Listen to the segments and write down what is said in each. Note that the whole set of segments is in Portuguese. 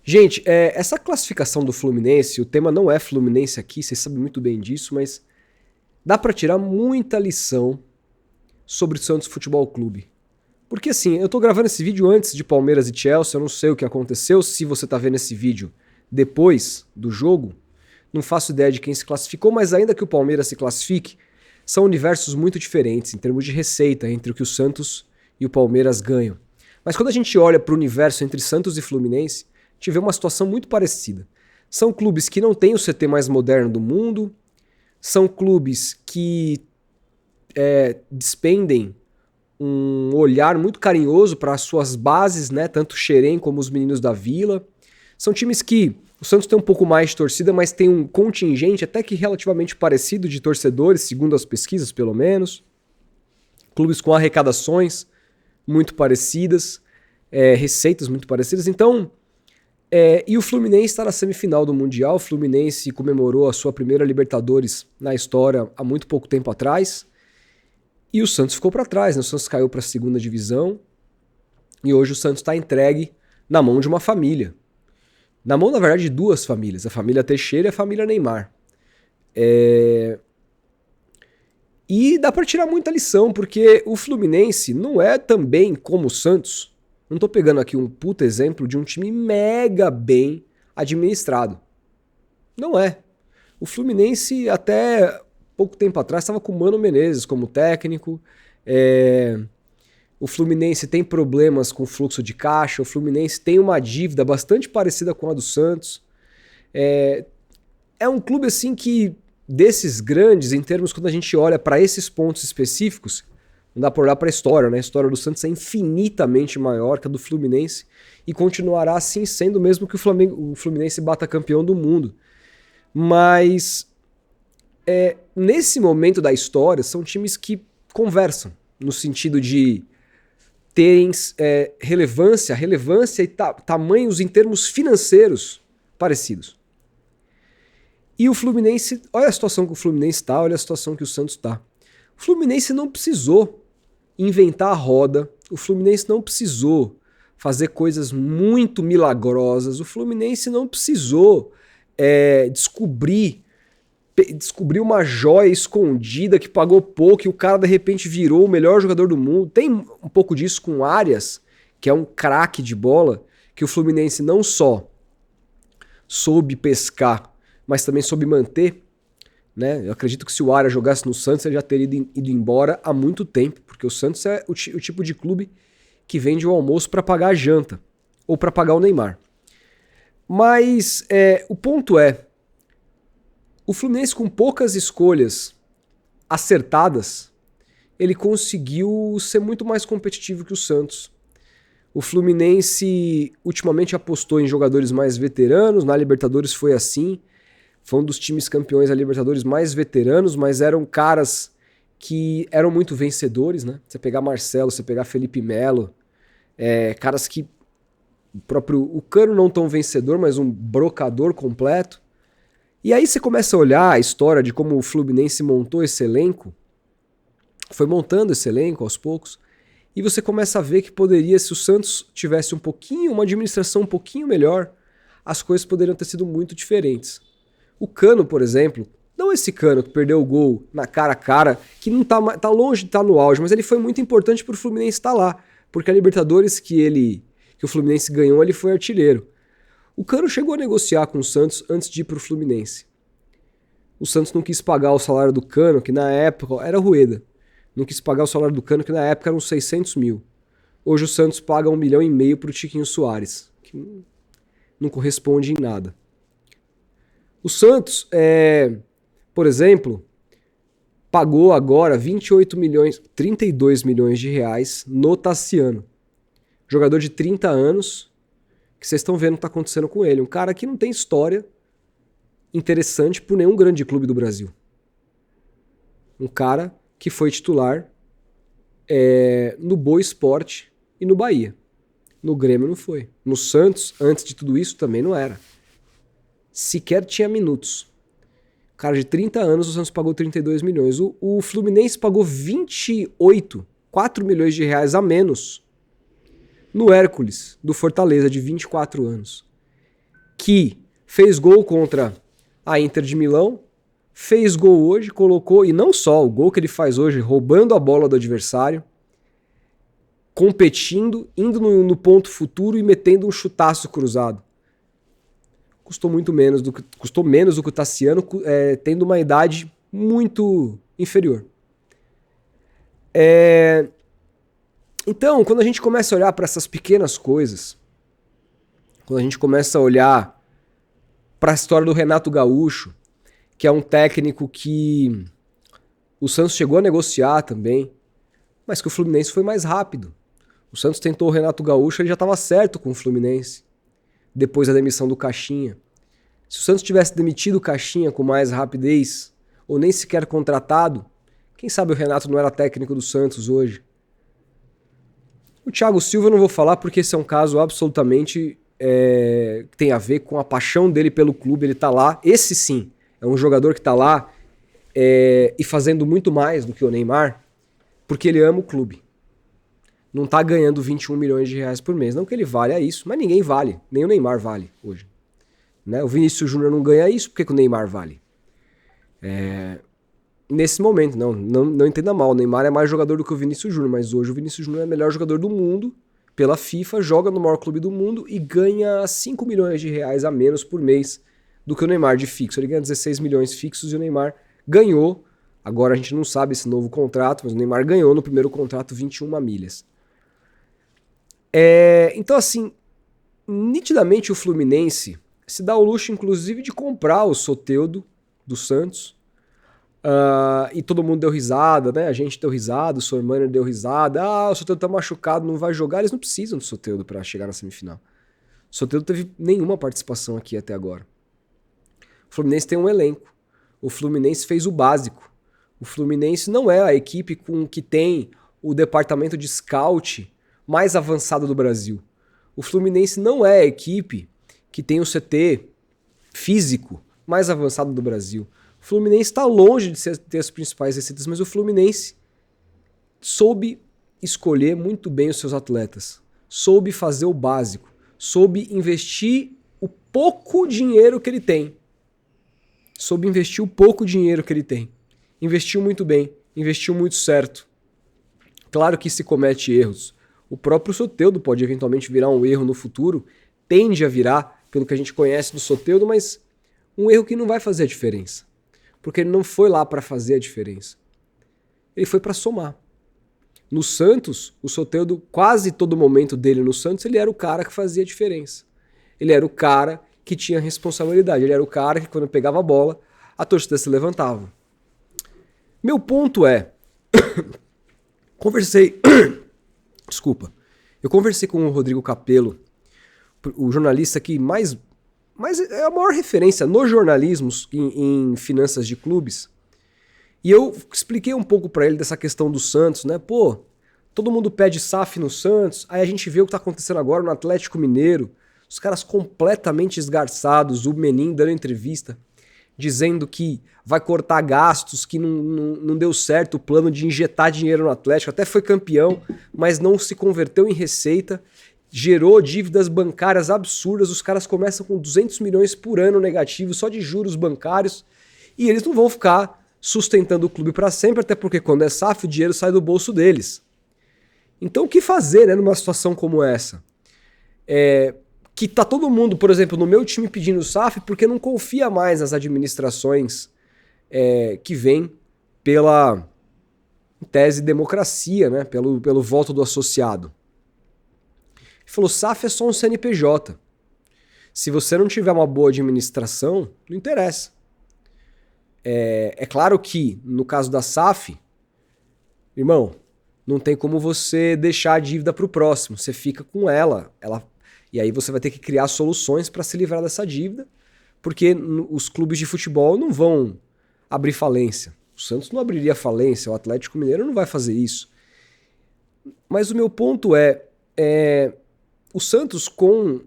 Gente, essa classificação do Fluminense, o tema não é Fluminense aqui, vocês sabem muito bem disso, mas dá pra tirar muita lição sobre o Santos Futebol Clube. Porque assim, eu tô gravando esse vídeo antes de Palmeiras e Chelsea, eu não sei o que aconteceu, se você tá vendo esse vídeo depois do jogo, não faço ideia de quem se classificou, mas ainda que o Palmeiras se classifique, são universos muito diferentes em termos de receita entre o que o Santos e o Palmeiras ganham. Mas quando a gente olha para o universo entre Santos e Fluminense, a gente vê uma situação muito parecida. São clubes que não têm o CT mais moderno do mundo, são clubes que despendem um olhar muito carinhoso para as suas bases, né? Tanto o Xerém como os meninos da Vila. São times que o Santos tem um pouco mais de torcida, mas tem um contingente até que relativamente parecido de torcedores, segundo as pesquisas pelo menos. Clubes com arrecadações muito parecidas, receitas muito parecidas. Então, e o Fluminense está na semifinal do Mundial. O Fluminense comemorou a sua primeira Libertadores na história há muito pouco tempo atrás. E o Santos ficou para trás, né? O Santos caiu para a segunda divisão. E hoje o Santos está entregue na mão de uma família. Na mão, na verdade, de duas famílias. A família Teixeira e a família Neymar. E dá para tirar muita lição, porque o Fluminense não é também como o Santos. Não tô pegando aqui um puta exemplo de um time mega bem administrado. Não é. O Fluminense até pouco tempo atrás estava com o Mano Menezes como técnico. O Fluminense tem problemas com fluxo de caixa. O Fluminense tem uma dívida bastante parecida com a do Santos. É um clube assim que, desses grandes, em termos quando a gente olha para esses pontos específicos, não dá para olhar para a história, né? A história do Santos é infinitamente maior que a do Fluminense e continuará assim sendo mesmo que o Fluminense bata campeão do mundo. Mas nesse momento da história são times que conversam no sentido de terem relevância e tamanhos em termos financeiros parecidos. E o Fluminense, olha a situação que o Fluminense está, olha a situação que o Santos está. O Fluminense não precisou inventar a roda, o Fluminense não precisou fazer coisas muito milagrosas, o Fluminense não precisou descobrir uma joia escondida que pagou pouco e o cara de repente virou o melhor jogador do mundo. Tem um pouco disso com o Arias, que é um craque de bola, que o Fluminense não só soube pescar, mas também soube manter. Né? Eu acredito que se o Arias jogasse no Santos, ele já teria ido embora há muito tempo, porque o Santos é o tipo de clube que vende o almoço para pagar a janta, ou para pagar o Neymar. Mas o ponto o Fluminense com poucas escolhas acertadas, ele conseguiu ser muito mais competitivo que o Santos. O Fluminense ultimamente apostou em jogadores mais veteranos, na Libertadores foi assim. Foi um dos times campeões da Libertadores mais veteranos, mas eram caras que eram muito vencedores, né? Você pegar Marcelo, você pegar Felipe Melo, caras que o Cano não tão vencedor, mas um brocador completo. E aí você começa a olhar a história de como o Fluminense montou esse elenco, foi montando esse elenco aos poucos, e você começa a ver que poderia, se o Santos tivesse uma administração um pouquinho melhor, as coisas poderiam ter sido muito diferentes. O Cano, por exemplo, não esse Cano que perdeu o gol na cara a cara, que não tá longe de estar no auge, mas ele foi muito importante pro Fluminense estar lá, porque a Libertadores que o Fluminense ganhou, ele foi artilheiro. O Cano chegou a negociar com o Santos antes de ir pro Fluminense. O Santos não quis pagar o salário do Cano, que na época era Rueda. Não quis pagar o salário do Cano, que na época eram 600 mil. Hoje o Santos paga 1,5 milhão pro Tiquinho Soares, que não corresponde em nada. O Santos, por exemplo, pagou agora 32 milhões de reais no Tassiano. Jogador de 30 anos, que vocês estão vendo o que está acontecendo com ele. Um cara que não tem história interessante por nenhum grande clube do Brasil. Um cara que foi titular no Boa Esporte e no Bahia. No Grêmio não foi. No Santos, antes de tudo isso, também não era. Sequer tinha minutos. Cara de 30 anos, o Santos pagou 32 milhões. O Fluminense pagou 4 milhões de reais a menos no Hércules, do Fortaleza, de 24 anos. que fez gol contra a Inter de Milão, fez gol hoje, colocou, e não só o gol que ele faz hoje, roubando a bola do adversário, competindo, indo no ponto futuro e metendo um chutaço cruzado. Custou menos do que o Tassiano, tendo uma idade muito inferior. Então, quando a gente começa a olhar para essas pequenas coisas, quando a gente começa a olhar para a história do Renato Gaúcho, que é um técnico que o Santos chegou a negociar também, mas que o Fluminense foi mais rápido. O Santos tentou o Renato Gaúcho, ele já estava certo com o Fluminense, depois da demissão do Caixinha. Se o Santos tivesse demitido o Caixinha com mais rapidez, ou nem sequer contratado, quem sabe o Renato não era técnico do Santos hoje. O Thiago Silva eu não vou falar porque esse é um caso absolutamente que tem a ver com a paixão dele pelo clube, ele tá lá, esse sim, é um jogador que tá lá e fazendo muito mais do que o Neymar, porque ele ama o clube. Não tá ganhando 21 milhões de reais por mês, não que ele valha isso, mas ninguém vale, nem o Neymar vale hoje. Né? O Vinícius Júnior não ganha isso, por que o Neymar vale? Nesse momento, não entenda mal, o Neymar é mais jogador do que o Vinícius Júnior, mas hoje o Vinícius Júnior é o melhor jogador do mundo, pela FIFA, joga no maior clube do mundo e ganha 5 milhões de reais a menos por mês do que o Neymar de fixo. Ele ganha 16 milhões fixos e o Neymar ganhou, agora a gente não sabe esse novo contrato, mas o Neymar ganhou no primeiro contrato 21 milhas. Então assim, nitidamente o Fluminense se dá o luxo inclusive de comprar o Soteldo do Santos, e todo mundo deu risada, né? A gente deu risada, o Sormani deu risada. O Soteldo tá machucado, não vai jogar. Eles não precisam do Soteldo para chegar na semifinal. O Soteldo teve nenhuma participação aqui até agora. O Fluminense tem um elenco. O Fluminense fez o básico. O Fluminense não é a equipe que tem o departamento de scout mais avançado do Brasil. O Fluminense não é a equipe que tem o CT físico mais avançado do Brasil. O Fluminense está longe de ter as principais receitas, mas o Fluminense soube escolher muito bem os seus atletas, soube fazer o básico, soube investir o pouco dinheiro que ele tem. Investiu muito bem, investiu muito certo. Claro que se comete erros. O próprio Soteldo pode eventualmente virar um erro no futuro, tende a virar, pelo que a gente conhece do Soteldo, mas um erro que não vai fazer a diferença. Porque ele não foi lá para fazer a diferença. Ele foi para somar. No Santos, o Soteldo, quase todo momento dele no Santos, ele era o cara que fazia a diferença. Ele era o cara que tinha responsabilidade. Ele era o cara que, quando pegava a bola, a torcida se levantava. Meu ponto é... Eu conversei com o Rodrigo Capello, o jornalista que mais é a maior referência no jornalismo em finanças de clubes. E eu expliquei um pouco para ele dessa questão do Santos, né? Pô, todo mundo pede SAF no Santos, aí a gente vê o que tá acontecendo agora no Atlético Mineiro, os caras completamente esgarçados, o Menin dando entrevista, dizendo que vai cortar gastos, que não deu certo o plano de injetar dinheiro no Atlético, até foi campeão, mas não se converteu em receita, gerou dívidas bancárias absurdas, os caras começam com 200 milhões por ano negativo, só de juros bancários, e eles não vão ficar sustentando o clube para sempre, até porque quando é SAF o dinheiro sai do bolso deles. Então o que fazer, né, numa situação como essa? Que tá todo mundo, por exemplo, no meu time pedindo SAF porque não confia mais nas administrações que vêm pela em tese democracia, né, pelo voto do associado. Ele falou, SAF é só um CNPJ. Se você não tiver uma boa administração, não interessa. É claro que, no caso da SAF, irmão, não tem como você deixar a dívida para o próximo. Você fica com ela. E aí você vai ter que criar soluções para se livrar dessa dívida, porque os clubes de futebol não vão abrir falência. O Santos não abriria falência, o Atlético Mineiro não vai fazer isso. Mas o meu ponto o Santos, com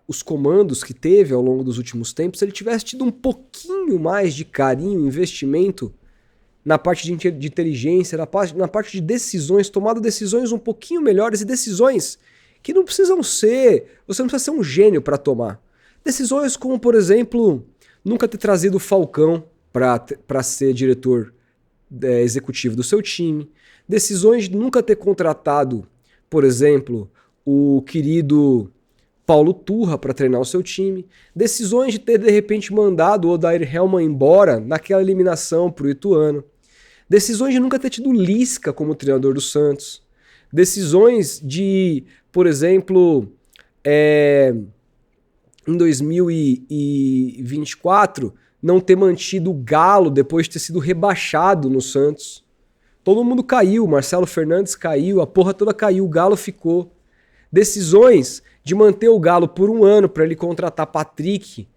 os comandos que teve ao longo dos últimos tempos, se ele tivesse tido um pouquinho mais de carinho, investimento na parte de inteligência, na parte de decisões, tomado decisões um pouquinho melhores e decisões que não precisam ser... Você não precisa ser um gênio para tomar. Decisões como, por exemplo, nunca ter trazido o Falcão para ser diretor executivo do seu time. Decisões de nunca ter contratado, por exemplo, o querido Paulo Turra para treinar o seu time. Decisões de ter, de repente, mandado o Odair Hellmann embora naquela eliminação para o Ituano. Decisões de nunca ter tido Lisca como treinador do Santos. Decisões de, por exemplo, em 2024, não ter mantido o Galo depois de ter sido rebaixado no Santos. Todo mundo caiu, Marcelo Fernandes caiu, a porra toda caiu, o Galo ficou. Decisões de manter o Galo por um ano para ele contratar Patrick,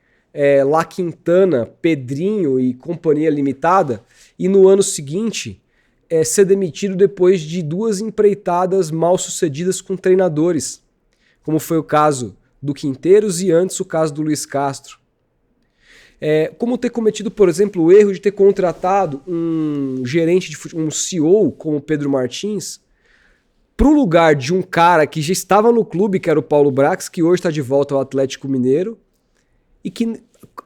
La Quintana, Pedrinho e companhia limitada, e no ano seguinte ser demitido depois de 2 empreitadas mal sucedidas com treinadores, como foi o caso do Quinteiros e antes o caso do Luiz Castro. Como ter cometido, por exemplo, o erro de ter contratado um gerente de futebol, um CEO como Pedro Martins, para o lugar de um cara que já estava no clube, que era o Paulo Brax, que hoje está de volta ao Atlético Mineiro, e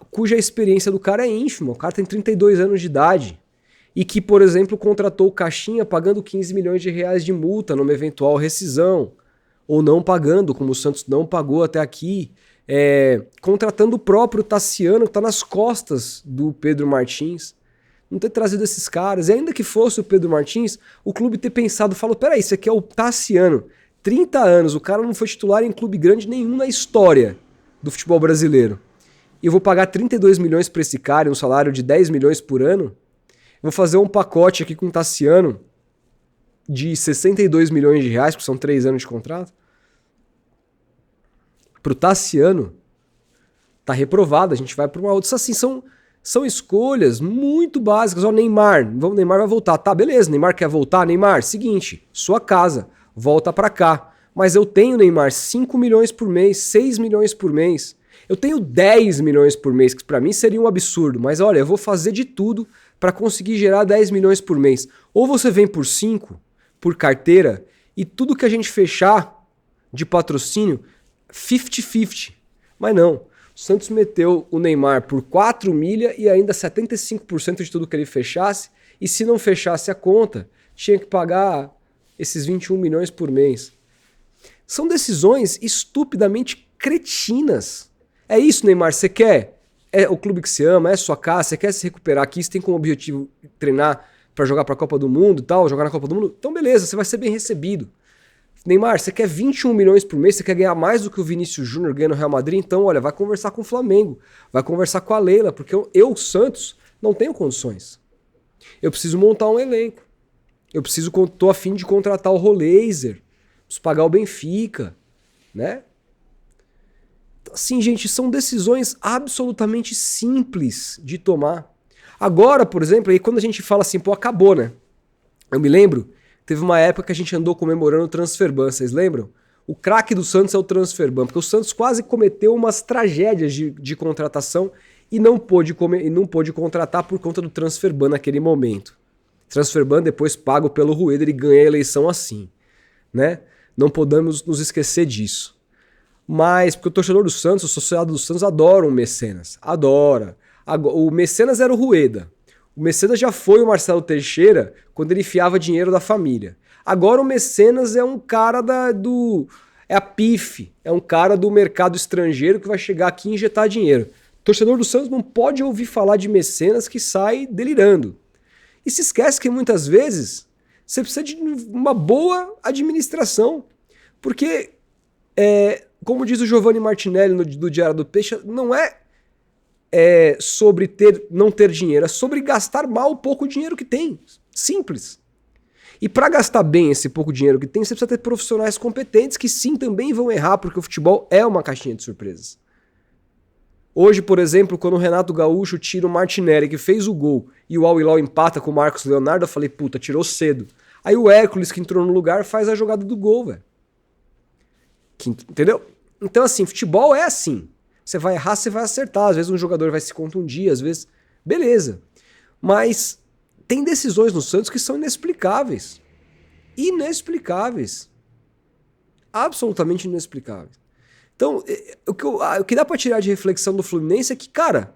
cuja experiência do cara é ínfima. O cara tem 32 anos de idade. E que, por exemplo, contratou o Caixinha pagando 15 milhões de reais de multa numa eventual rescisão. Ou não pagando, como o Santos não pagou até aqui. Contratando o próprio Tassiano, que está nas costas do Pedro Martins. Não ter trazido esses caras. E ainda que fosse o Pedro Martins, o clube ter pensado, falou, peraí, isso aqui é o Tassiano. 30 anos, o cara não foi titular em clube grande nenhum na história do futebol brasileiro. E eu vou pagar 32 milhões para esse cara, um salário de 10 milhões por ano. Vou fazer um pacote aqui com o Tassiano de 62 milhões de reais, porque são 3 anos de contrato. Pro Tassiano, tá reprovado, a gente vai para uma outra. Assim, são escolhas muito básicas. Ó, Neymar vai voltar. Tá, beleza, Neymar quer voltar? Neymar, seguinte, sua casa, volta para cá. Mas eu tenho, Neymar, 5 milhões por mês, 6 milhões por mês. Eu tenho 10 milhões por mês, que para mim seria um absurdo. Mas olha, eu vou fazer de tudo para conseguir gerar 10 milhões por mês. Ou você vem por 5, por carteira, e tudo que a gente fechar de patrocínio, 50-50. Mas não. O Santos meteu o Neymar por 4 milha e ainda 75% de tudo que ele fechasse. E se não fechasse a conta, tinha que pagar esses 21 milhões por mês. São decisões estupidamente cretinas. É isso, Neymar, você quer? É o clube que você ama, é sua casa, você quer se recuperar aqui, você tem como objetivo treinar para jogar para a Copa do Mundo e tal, jogar na Copa do Mundo? Então beleza, você vai ser bem recebido. Neymar, você quer 21 milhões por mês, você quer ganhar mais do que o Vinícius Júnior ganha no Real Madrid? Então, olha, vai conversar com o Flamengo, vai conversar com a Leila, porque eu Santos, não tenho condições. Eu preciso montar um elenco. Tô a fim de contratar o Roleiser, preciso pagar o Benfica, né? Assim, gente, são decisões absolutamente simples de tomar. Agora, por exemplo, aí quando a gente fala assim, pô, acabou, né? Eu me lembro, teve uma época que a gente andou comemorando o Transferban, vocês lembram? O craque do Santos é o Transferban, porque o Santos quase cometeu umas tragédias de contratação e não pôde contratar por conta do Transferban naquele momento. Transferban depois pago pelo Rueda, ele ganha a eleição assim, né? Não podemos nos esquecer disso. Mas, porque o torcedor do Santos, o associado do Santos, adora o Mecenas. Adora. O Mecenas era o Rueda. O Mecenas já foi o Marcelo Teixeira quando ele enfiava dinheiro da família. Agora o Mecenas é um cara é a PIF. É um cara do mercado estrangeiro que vai chegar aqui e injetar dinheiro. O torcedor do Santos não pode ouvir falar de Mecenas que sai delirando. E se esquece que muitas vezes você precisa de uma boa administração. Porque... como diz o Giovanni Martinelli do Diário do Peixe, não é sobre não ter dinheiro, é sobre gastar mal o pouco dinheiro que tem. Simples. E para gastar bem esse pouco dinheiro que tem, você precisa ter profissionais competentes que sim também vão errar, porque o futebol é uma caixinha de surpresas. Hoje, por exemplo, quando o Renato Gaúcho tira o Martinelli, que fez o gol, e o Al Hilal empata com o Marcos Leonardo, eu falei, puta, tirou cedo. Aí o Hércules, que entrou no lugar, faz a jogada do gol, velho. Entendeu? Então, assim, futebol é assim. Você vai errar, você vai acertar. Às vezes um jogador vai se contundir, às vezes... Beleza. Mas tem decisões no Santos que são inexplicáveis. Inexplicáveis. Absolutamente inexplicáveis. Então, o que dá pra tirar de reflexão do Fluminense é que, cara,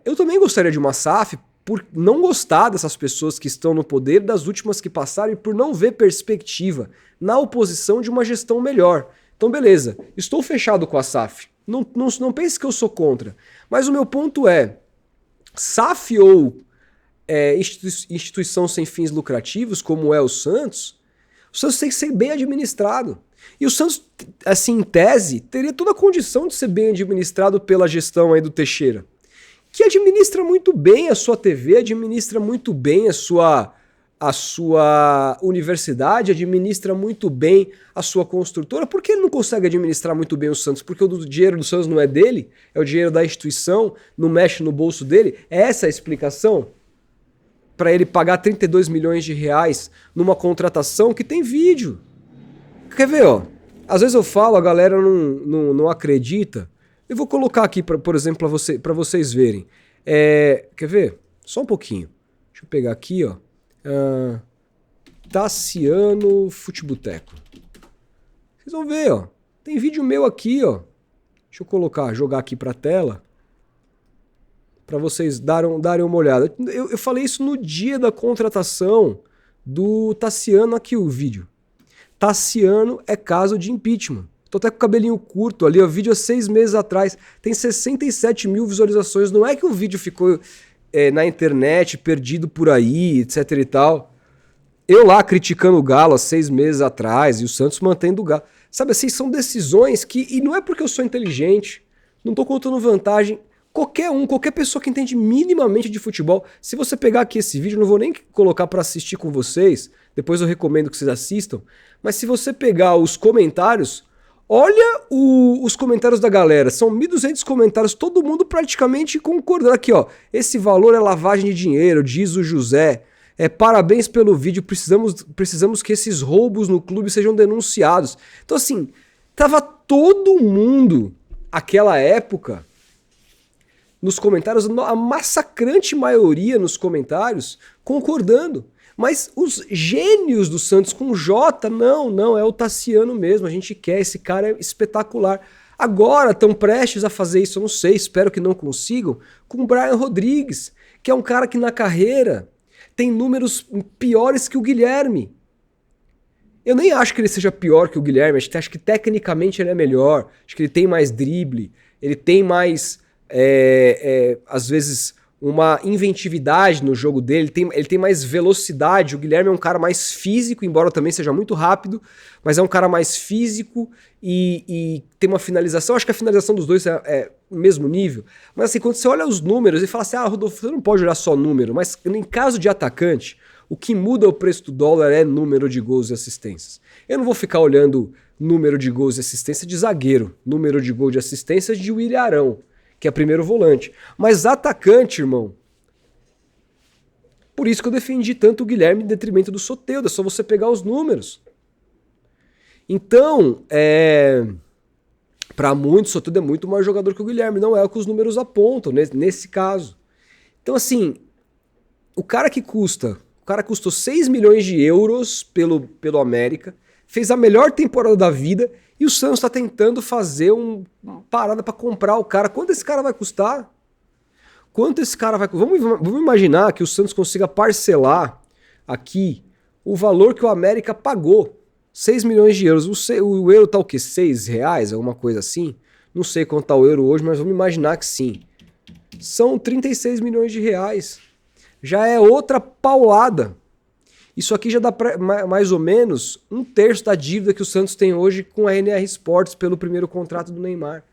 eu também gostaria de uma SAF por não gostar dessas pessoas que estão no poder, das últimas que passaram e por não ver perspectiva na oposição de uma gestão melhor. Então, beleza, estou fechado com a SAF. Não pense que eu sou contra. Mas o meu ponto é, SAF ou instituição sem fins lucrativos, como é o Santos tem que ser bem administrado. E o Santos, assim, em tese, teria toda a condição de ser bem administrado pela gestão aí do Teixeira, que administra muito bem a sua TV, administra muito bem a sua universidade, administra muito bem a sua construtora. Por que ele não consegue administrar muito bem o Santos? Porque o dinheiro do Santos não é dele, é o dinheiro da instituição, não mexe no bolso dele? É essa a explicação? Para ele pagar 32 milhões de reais numa contratação que tem vídeo. Quer ver, ó? Às vezes eu falo, a galera não acredita. Eu vou colocar aqui, por exemplo, para vocês verem. Quer ver? Só um pouquinho. Deixa eu pegar aqui, ó. Tassiano Futeboteco. Vocês vão ver, ó. Tem vídeo meu aqui, ó. Deixa eu jogar aqui pra tela. Para vocês darem uma olhada. Eu falei isso no dia da contratação do Tassiano, aqui o vídeo. Tassiano é caso de impeachment. Tô até com o cabelinho curto ali, o vídeo há 6 meses atrás. Tem 67 mil visualizações. Não é que o vídeo ficou na internet, perdido por aí, etc e tal. Eu lá criticando o Galo há 6 meses atrás e o Santos mantendo o Galo. Sabe assim, são decisões que... E não é porque eu sou inteligente, não tô contando vantagem... Qualquer pessoa que entende minimamente de futebol, se você pegar aqui esse vídeo, não vou nem colocar para assistir com vocês, depois eu recomendo que vocês assistam, mas se você pegar os comentários, olha os comentários da galera, são 1.200 comentários, todo mundo praticamente concordando. Aqui, ó, esse valor é lavagem de dinheiro, diz o José, parabéns pelo vídeo, precisamos que esses roubos no clube sejam denunciados. Então assim, tava todo mundo, aquela época... nos comentários, a massacrante maioria nos comentários, concordando. Mas os gênios do Santos com J, não, é o Tassiano mesmo, a gente quer, esse cara é espetacular. Agora estão prestes a fazer isso, eu não sei, espero que não consigam, com o Brian Rodrigues, que é um cara que na carreira tem números piores que o Guilherme. Eu nem acho que ele seja pior que o Guilherme, acho que tecnicamente ele é melhor, acho que ele tem mais drible, ele tem mais... às vezes uma inventividade no jogo dele, ele tem mais velocidade. O Guilherme é um cara mais físico, embora também seja muito rápido, mas é um cara mais físico e tem uma finalização. Acho que a finalização dos dois é o mesmo nível, mas assim, quando você olha os números e fala assim, Rodolfo, você não pode olhar só número, mas em caso de atacante, o que muda o preço do dólar é número de gols e assistências. Eu não vou ficar olhando número de gols e assistência de zagueiro, número de gol de assistência de Willian Arão, que é primeiro volante. Mas atacante, irmão, por isso que eu defendi tanto o Guilherme em detrimento do Soteldo, é só você pegar os números. Então, para muitos, o Soteldo é muito mais jogador que o Guilherme, não é o que os números apontam, nesse caso. Então, assim, o cara custou 6 milhões de euros pelo América, fez a melhor temporada da vida, e o Santos está tentando fazer uma parada para comprar o cara. Quanto esse cara vai custar? Vamos imaginar que o Santos consiga parcelar aqui o valor que o América pagou. 6 milhões de euros. O euro tá o quê? 6 reais? Alguma coisa assim? Não sei quanto tá o euro hoje, mas vamos imaginar que sim. São 36 milhões de reais. Já é outra paulada. Isso aqui já dá mais ou menos 1/3 da dívida que o Santos tem hoje com a NR Sports pelo primeiro contrato do Neymar.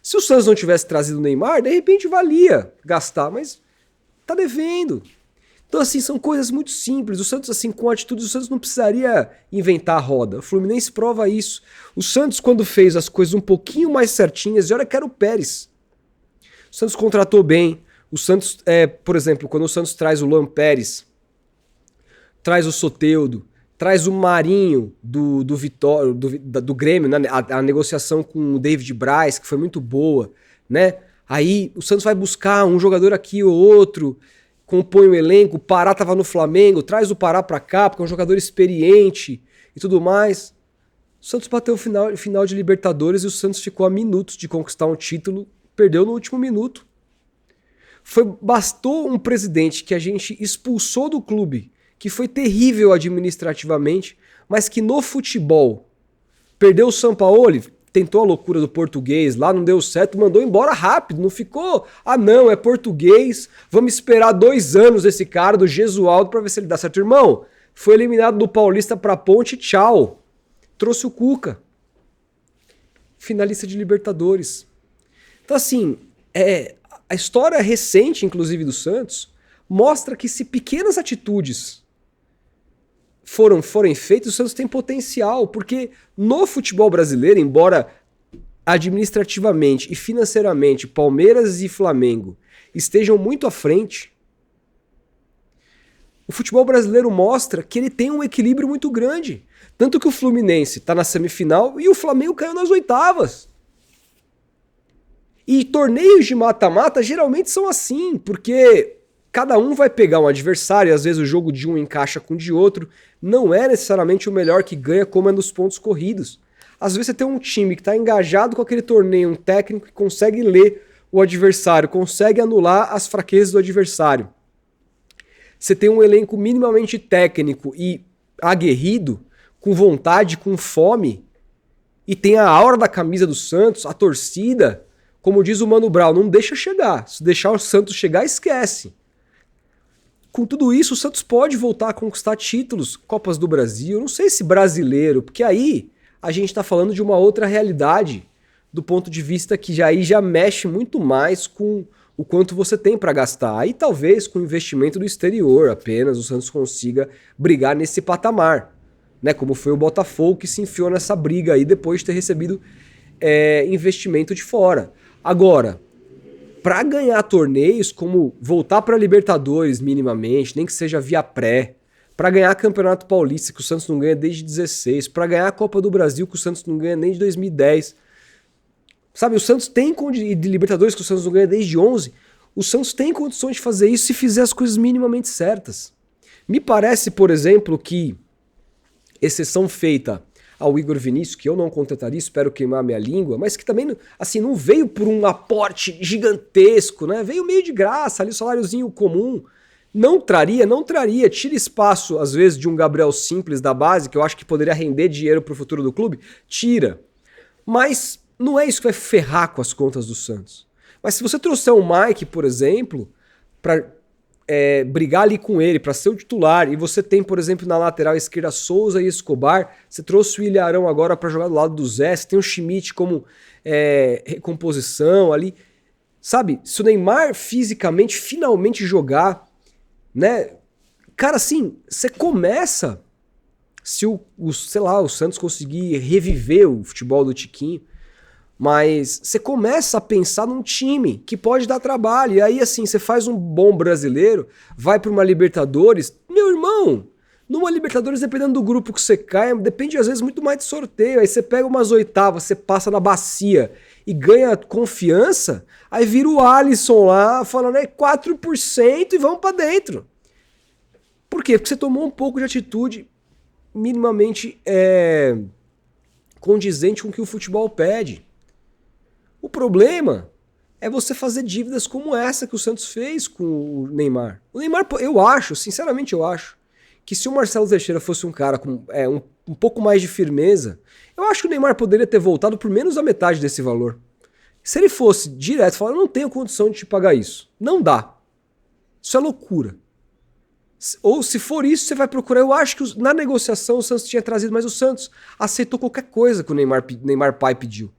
Se o Santos não tivesse trazido o Neymar, de repente valia gastar, mas tá devendo. Então assim, são coisas muito simples. O Santos, assim, com atitude, o Santos não precisaria inventar a roda. O Fluminense prova isso. O Santos, quando fez as coisas um pouquinho mais certinhas, e olha que era o Pérez. O Santos contratou bem. O Santos, por exemplo, quando o Santos traz o Luan Pérez, traz o Soteldo, traz o Marinho do Vitória, do Grêmio, né? A negociação com o David Braz, que foi muito boa, né? Aí o Santos vai buscar um jogador aqui ou outro, compõe o elenco, o Pará tava no Flamengo, traz o Pará pra cá, porque é um jogador experiente e tudo mais. O Santos bateu o final de Libertadores e o Santos ficou a minutos de conquistar um título, perdeu no último minuto. Bastou um presidente que a gente expulsou do clube, que foi terrível administrativamente, mas que no futebol perdeu o Sampaoli, tentou a loucura do português lá, não deu certo, mandou embora rápido, não ficou, não, é português, vamos esperar 2 anos esse cara do Gesualdo pra ver se ele dá certo. Irmão, foi eliminado do Paulista pra Ponte, tchau. Trouxe o Cuca. Finalista de Libertadores. Então assim, a história recente, inclusive do Santos, mostra que se pequenas atitudes forem feitas, o Santos tem potencial, porque no futebol brasileiro, embora administrativamente e financeiramente Palmeiras e Flamengo estejam muito à frente, o futebol brasileiro mostra que ele tem um equilíbrio muito grande. Tanto que o Fluminense está na semifinal e o Flamengo caiu nas oitavas. E torneios de mata-mata geralmente são assim, porque cada um vai pegar um adversário, e às vezes o jogo de um encaixa com o de outro. Não é necessariamente o melhor que ganha, como é nos pontos corridos. Às vezes você tem um time que está engajado com aquele torneio, um técnico que consegue ler o adversário, consegue anular as fraquezas do adversário. Você tem um elenco minimamente técnico e aguerrido, com vontade, com fome, e tem a aura da camisa do Santos, a torcida, como diz o Mano Brown, não deixa chegar. Se deixar o Santos chegar, esquece. Com tudo isso, o Santos pode voltar a conquistar títulos, Copas do Brasil, não sei se brasileiro, porque aí a gente está falando de uma outra realidade, do ponto de vista que já mexe muito mais com o quanto você tem para gastar. Aí talvez com investimento do exterior apenas o Santos consiga brigar nesse patamar, né? Como foi o Botafogo que se enfiou nessa briga aí depois de ter recebido investimento de fora. Agora, para ganhar torneios, como voltar para Libertadores minimamente, nem que seja via pré, para ganhar Campeonato Paulista, que o Santos não ganha desde 16, para ganhar a Copa do Brasil, que o Santos não ganha nem de 2010. Sabe, o Santos tem condições, de Libertadores, que o Santos não ganha desde 11, o Santos tem condições de fazer isso se fizer as coisas minimamente certas. Me parece, por exemplo, que exceção feita ao Igor Vinícius, que eu não contrataria, espero queimar minha língua, mas que também assim, não veio por um aporte gigantesco, né? Veio meio de graça, ali o saláriozinho comum. Não traria, tira espaço às vezes de um Gabriel Simples da base, que eu acho que poderia render dinheiro para o futuro do clube, tira. Mas não é isso que vai ferrar com as contas do Santos. Mas se você trouxer o Mike, por exemplo, para brigar ali com ele, para ser o titular, e você tem, por exemplo, na lateral esquerda Souza e Escobar, você trouxe o Ilharão agora para jogar do lado do Zé, você tem o Schmidt como recomposição ali. Sabe, se o Neymar fisicamente finalmente jogar, né? Cara, assim, você começa, se sei lá, o Santos conseguir reviver o futebol do Tiquinho, mas você começa a pensar num time que pode dar trabalho. E aí, assim, você faz um bom brasileiro, vai para uma Libertadores. Meu irmão, numa Libertadores, dependendo do grupo que você cai, depende às vezes muito mais de sorteio. Aí você pega umas oitavas, você passa na bacia e ganha confiança, aí vira o Alisson lá, falando 4% e vamos para dentro. Por quê? Porque você tomou um pouco de atitude minimamente condizente com o que o futebol pede. O problema é você fazer dívidas como essa que o Santos fez com o Neymar. O Neymar, eu acho, sinceramente eu acho, que se o Marcelo Teixeira fosse um cara com um pouco mais de firmeza, eu acho que o Neymar poderia ter voltado por menos da metade desse valor. Se ele fosse direto e falar, eu não tenho condição de te pagar isso. Não dá. Isso é loucura. Ou se for isso, você vai procurar. Eu acho que na negociação o Santos tinha trazido, mas o Santos aceitou qualquer coisa que o Neymar pai pediu.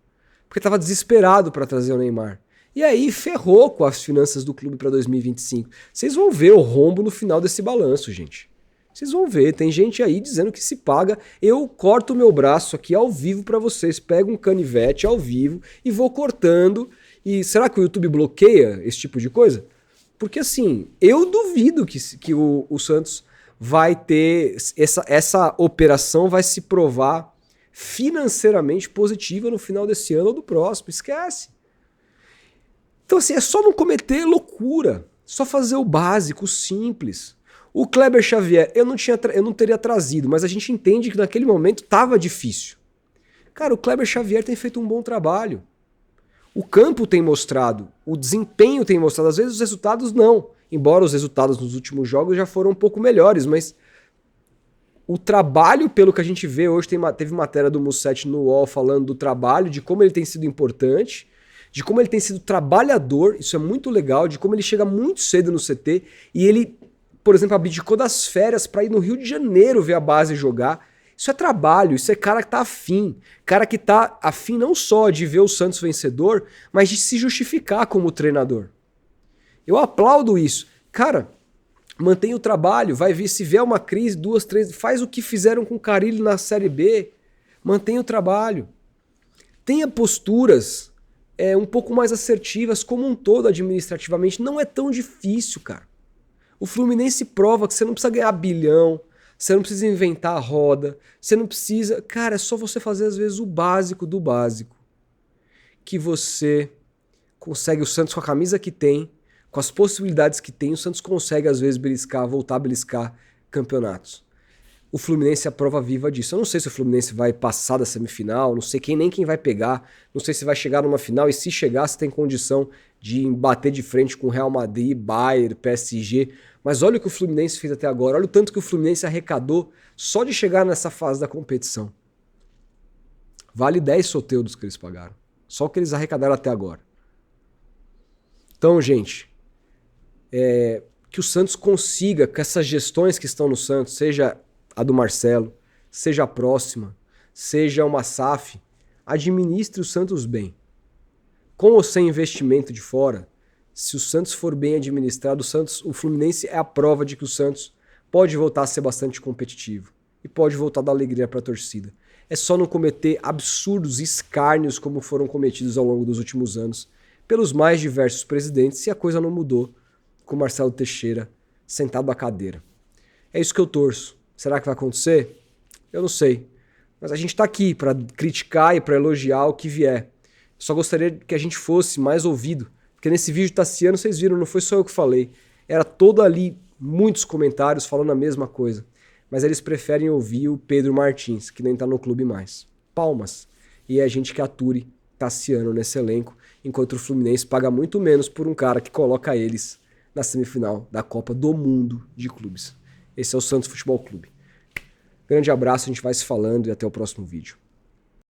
Porque estava desesperado para trazer o Neymar. E aí ferrou com as finanças do clube para 2025. Vocês vão ver o rombo no final desse balanço, gente. Vocês vão ver, tem gente aí dizendo que se paga. Eu corto o meu braço aqui ao vivo para vocês. Pego um canivete ao vivo e vou cortando. E será que o YouTube bloqueia esse tipo de coisa? Porque assim, eu duvido que o Santos vai ter... Essa operação vai se provar financeiramente positiva no final desse ano ou do próximo. Esquece. Então assim, é só não cometer loucura. Só fazer o básico, o simples. O Kleber Xavier, eu não teria trazido, mas a gente entende que naquele momento estava difícil. Cara, o Kleber Xavier tem feito um bom trabalho. O campo tem mostrado, o desempenho tem mostrado, às vezes os resultados não. Embora os resultados nos últimos jogos já foram um pouco melhores, mas o trabalho, pelo que a gente vê hoje, teve matéria do Mussete no UOL falando do trabalho, de como ele tem sido importante, de como ele tem sido trabalhador, isso é muito legal, de como ele chega muito cedo no CT e ele, por exemplo, abdicou das férias para ir no Rio de Janeiro ver a base jogar. Isso é trabalho, isso é cara que tá afim. Cara que tá afim não só de ver o Santos vencedor, mas de se justificar como treinador. Eu aplaudo isso. Cara, mantém o trabalho, vai ver se vier uma crise, 2, 3, faz o que fizeram com o Carille na Série B. Mantém o trabalho. Tenha posturas um pouco mais assertivas como um todo administrativamente. Não é tão difícil, cara. O Fluminense prova que você não precisa ganhar bilhão, você não precisa inventar a roda, você não precisa... Cara, é só você fazer às vezes o básico do básico. Que você consegue, o Santos com a camisa que tem, com as possibilidades que tem, o Santos consegue às vezes beliscar, voltar a beliscar campeonatos. O Fluminense é a prova viva disso. Eu não sei se o Fluminense vai passar da semifinal, não sei nem quem vai pegar, não sei se vai chegar numa final e se chegar, se tem condição de bater de frente com Real Madrid, Bayern, PSG. Mas olha o que o Fluminense fez até agora, olha o tanto que o Fluminense arrecadou só de chegar nessa fase da competição. Vale 10 soteudos que eles pagaram. Só o que eles arrecadaram até agora. Então, gente, que o Santos consiga, com essas gestões que estão no Santos, seja a do Marcelo, seja a próxima, seja uma SAF, administre o Santos bem. Com ou sem investimento de fora, se o Santos for bem administrado, o Fluminense é a prova de que o Santos pode voltar a ser bastante competitivo e pode voltar a dar alegria para a torcida. É só não cometer absurdos escárnios como foram cometidos ao longo dos últimos anos pelos mais diversos presidentes e a coisa não mudou com Marcelo Teixeira sentado à cadeira. É isso que eu torço. Será que vai acontecer? Eu não sei. Mas a gente está aqui para criticar e para elogiar o que vier. Só gostaria que a gente fosse mais ouvido. Porque nesse vídeo Tassiano, vocês viram, não foi só eu que falei. Era todo ali, muitos comentários falando a mesma coisa. Mas eles preferem ouvir o Pedro Martins, que nem tá no clube mais. Palmas. E é a gente que ature Tassiano nesse elenco, enquanto o Fluminense paga muito menos por um cara que coloca eles na semifinal da Copa do Mundo de Clubes. Esse é o Santos Futebol Clube. Grande abraço, a gente vai se falando e até o próximo vídeo.